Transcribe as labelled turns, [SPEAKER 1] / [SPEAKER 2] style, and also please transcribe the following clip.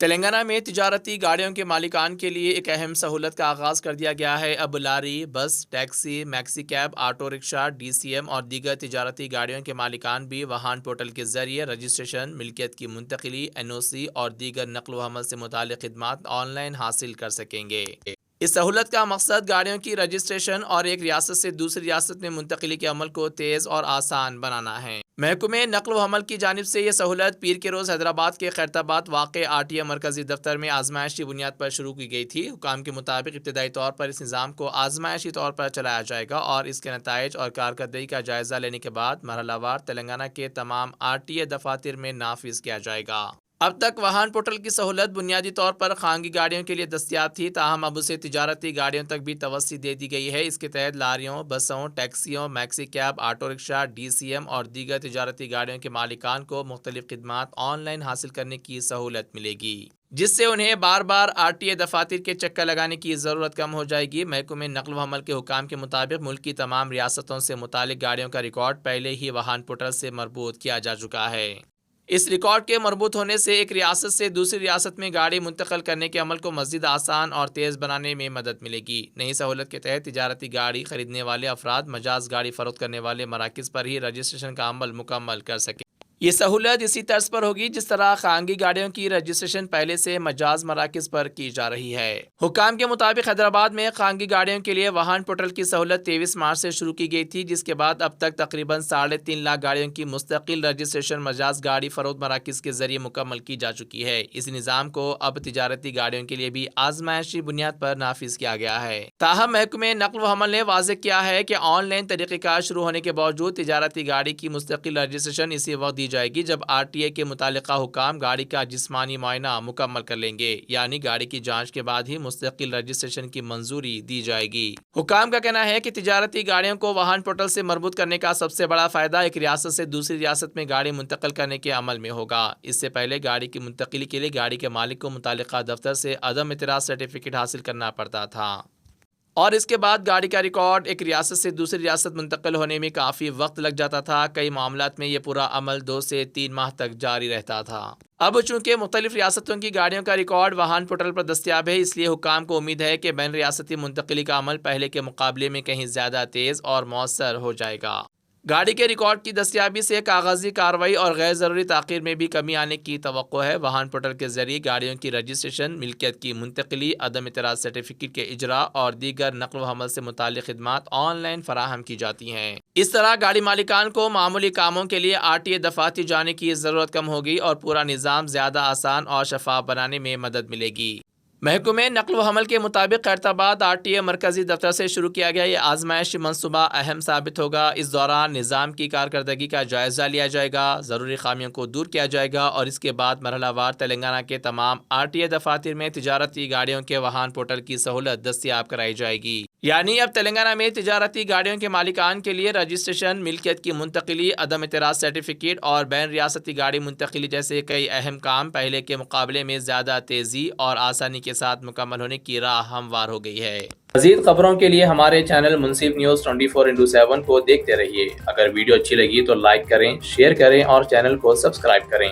[SPEAKER 1] تلنگانہ میں تجارتی گاڑیوں کے مالکان کے لیے ایک اہم سہولت کا آغاز کر دیا گیا ہے۔ اب لاری، بس، ٹیکسی، میکسی کیب، آٹو رکشہ، DCM اور دیگر تجارتی گاڑیوں کے مالکان بھی واہن پورٹل کے ذریعے رجسٹریشن، ملکیت کی منتقلی، NOC اور دیگر نقل و حمل سے متعلق خدمات آن لائن حاصل کر سکیں گے۔ اس سہولت کا مقصد گاڑیوں کی رجسٹریشن اور ایک ریاست سے دوسری ریاست میں منتقلی کے عمل کو تیز اور آسان بنانا ہے۔ محکمہ نقل و حمل کی جانب سے یہ سہولت پیر کے روز حیدرآباد کے خیرتآباد واقع RTA مرکزی دفتر میں آزمائشی بنیاد پر شروع کی گئی تھی۔ حکام کے مطابق ابتدائی طور پر اس نظام کو آزمائشی طور پر چلایا جائے گا اور اس کے نتائج اور کارکردگی کا جائزہ لینے کے بعد مرحلہ وار تلنگانہ کے تمام RTA دفاتر میں نافذ کیا جائے گا۔ اب تک واہن پورٹل کی سہولت بنیادی طور پر خانگی گاڑیوں کے لیے دستیاب تھی، تاہم اب اسے تجارتی گاڑیوں تک بھی توسیع دے دی گئی ہے۔ اس کے تحت لاریوں، بسوں، ٹیکسیوں، میکسی کیب، آٹو رکشہ، DCM اور دیگر تجارتی گاڑیوں کے مالکان کو مختلف خدمات آن لائن حاصل کرنے کی سہولت ملے گی، جس سے انہیں بار بار RTA دفاتر کے چکر لگانے کی ضرورت کم ہو جائے گی۔ محکمہ نقل و حمل کے حکام کے مطابق ملک کی تمام ریاستوں سے متعلق گاڑیوں کا ریکارڈ پہلے ہی واہن پورٹل سے مربوط کیا جا چکا ہے۔ اس ریکارڈ کے مربوط ہونے سے ایک ریاست سے دوسری ریاست میں گاڑی منتقل کرنے کے عمل کو مزید آسان اور تیز بنانے میں مدد ملے گی۔ نئی سہولت کے تحت تجارتی گاڑی خریدنے والے افراد مجاز گاڑی فروخت کرنے والے مراکز پر ہی رجسٹریشن کا عمل مکمل کر سکیں۔ یہ سہولت اسی طرز پر ہوگی جس طرح خانگی گاڑیوں کی رجسٹریشن پہلے سے مجاز مراکز پر کی جا رہی ہے۔ حکام کے مطابق حیدرآباد میں خانگی گاڑیوں کے لیے واہن پورٹل کی سہولت 23 مارچ سے شروع کی گئی تھی، جس کے بعد اب تک تقریباً 3.5 لاکھ گاڑیوں کی مستقل رجسٹریشن مجاز گاڑی فروخت مراکز کے ذریعے مکمل کی جا چکی ہے۔ اس نظام کو اب تجارتی گاڑیوں کے لیے بھی آزمائشی بنیاد پر نافذ کیا گیا ہے۔ تاہم محکمہ نقل و حمل نے واضح کیا ہے کہ آن لائن طریقہ کار شروع ہونے کے باوجود تجارتی گاڑی کی مستقل رجسٹریشن اسی وقت دی جائے گی جب RTA کے متعلقہ حکام گاڑی کا جسمانی معائنہ مکمل کر لیں گے، یعنی گاڑی کی جانچ کے بعد ہی مستقل رجسٹریشن کی منظوری دی جائے گی۔ حکام کا کہنا ہے کہ تجارتی گاڑیوں کو واہن پورٹل سے مربوط کرنے کا سب سے بڑا فائدہ ایک ریاست سے دوسری ریاست میں گاڑی منتقل کرنے کے عمل میں ہوگا۔ اس سے پہلے گاڑی کی منتقلی کے لیے گاڑی کے مالک کو متعلقہ دفتر سے عدم اعتراض سرٹیفکیٹ حاصل کرنا پڑتا تھا، اور اس کے بعد گاڑی کا ریکارڈ ایک ریاست سے دوسری ریاست منتقل ہونے میں کافی وقت لگ جاتا تھا۔ کئی معاملات میں یہ پورا عمل 2 سے 3 ماہ تک جاری رہتا تھا۔ اب چونکہ مختلف ریاستوں کی گاڑیوں کا ریکارڈ واہن پورٹل پر دستیاب ہے، اس لیے حکام کو امید ہے کہ بین ریاستی منتقلی کا عمل پہلے کے مقابلے میں کہیں زیادہ تیز اور مؤثر ہو جائے گا۔ گاڑی کے ریکارڈ کی دستیابی سے کاغذی کارروائی اور غیر ضروری تاخیر میں بھی کمی آنے کی توقع ہے۔ واہن پورٹل کے ذریعے گاڑیوں کی رجسٹریشن، ملکیت کی منتقلی، عدم اعتراض سرٹیفکیٹ کے اجرا اور دیگر نقل و حمل سے متعلق خدمات آن لائن فراہم کی جاتی ہیں۔ اس طرح گاڑی مالکان کو معمولی کاموں کے لیے RTA دفاتر جانے کی ضرورت کم ہوگی اور پورا نظام زیادہ آسان اور شفاف بنانے میں مدد ملے گی۔ محکمہ نقل و حمل کے مطابق خیرتآباد RTA مرکزی دفتر سے شروع کیا گیا یہ آزمائشی منصوبہ اہم ثابت ہوگا۔ اس دوران نظام کی کارکردگی کا جائزہ لیا جائے گا، ضروری خامیوں کو دور کیا جائے گا اور اس کے بعد مرحلہ وار تلنگانہ کے تمام RTA دفاتر میں تجارتی گاڑیوں کے واہن پورٹل کی سہولت دستیاب کرائی جائے گی۔ یعنی اب تلنگانہ میں تجارتی گاڑیوں کے مالکان کے لیے رجسٹریشن، ملکیت کی منتقلی، عدم اعتراض سرٹیفکیٹ اور بین ریاستی گاڑی منتقلی جیسے کئی اہم کام پہلے کے مقابلے میں زیادہ تیزی اور آسانی کے ساتھ مکمل ہونے کی راہ ہموار ہو گئی ہے۔ مزید خبروں کے لیے ہمارے چینل منصف نیوز 24x7 کو دیکھتے رہیے۔ اگر ویڈیو اچھی لگی تو لائک کریں، شیئر کریں اور چینل کو سبسکرائب کریں۔